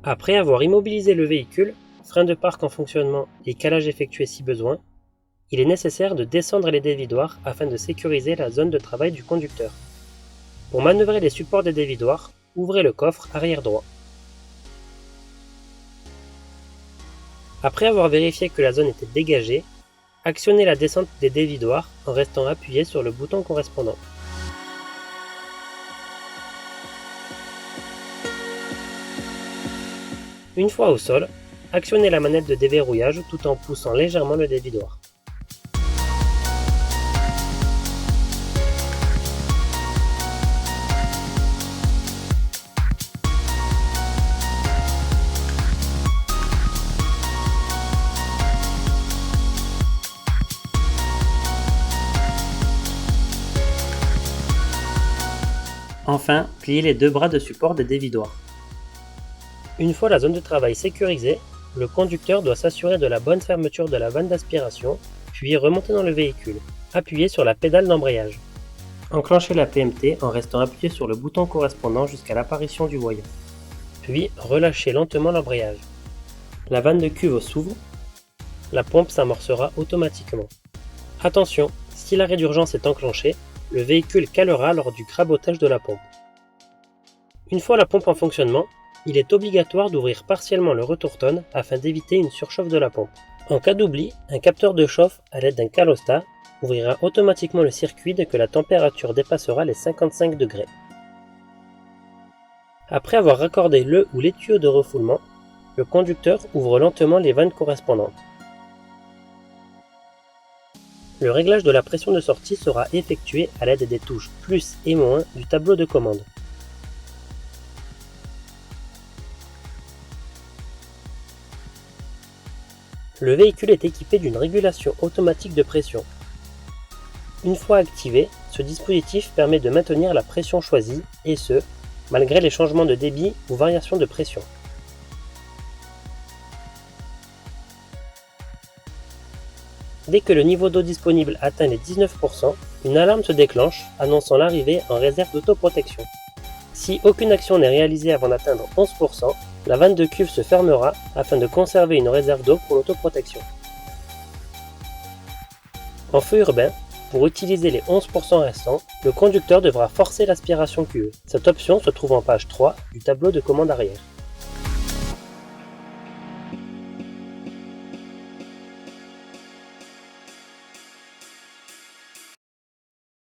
Après avoir immobilisé le véhicule, frein de parc en fonctionnement et calage effectué si besoin, il est nécessaire de descendre les dévidoirs afin de sécuriser la zone de travail du conducteur. Pour manœuvrer les supports des dévidoirs, ouvrez le coffre arrière droit. Après avoir vérifié que la zone était dégagée, actionnez la descente des dévidoirs en restant appuyé sur le bouton correspondant. Une fois au sol, actionnez la manette de déverrouillage tout en poussant légèrement le dévidoir. Enfin, pliez les deux bras de support des dévidoirs. Une fois la zone de travail sécurisée, le conducteur doit s'assurer de la bonne fermeture de la vanne d'aspiration, puis remonter dans le véhicule. Appuyez sur la pédale d'embrayage. Enclenchez la PMT en restant appuyé sur le bouton correspondant jusqu'à l'apparition du voyant. Puis relâchez lentement l'embrayage. La vanne de cuve s'ouvre. La pompe s'amorcera automatiquement. Attention, si l'arrêt d'urgence est enclenché, le véhicule calera lors du crabotage de la pompe. Une fois la pompe en fonctionnement, il est obligatoire d'ouvrir partiellement le retourtonne afin d'éviter une surchauffe de la pompe. En cas d'oubli, un capteur de chauffe à l'aide d'un calostat ouvrira automatiquement le circuit dès que la température dépassera les 55 degrés. Après avoir raccordé le ou les tuyaux de refoulement, le conducteur ouvre lentement les vannes correspondantes. Le réglage de la pression de sortie sera effectué à l'aide des touches plus et moins du tableau de commande. Le véhicule est équipé d'une régulation automatique de pression. Une fois activé, ce dispositif permet de maintenir la pression choisie, et ce, malgré les changements de débit ou variations de pression. Dès que le niveau d'eau disponible atteint les 19%, une alarme se déclenche, annonçant l'arrivée en réserve d'autoprotection. Si aucune action n'est réalisée avant d'atteindre 11%, la vanne de cuve se fermera afin de conserver une réserve d'eau pour l'autoprotection. En feu urbain, pour utiliser les 11% restants, le conducteur devra forcer l'aspiration cuve. Cette option se trouve en page 3 du tableau de commande arrière.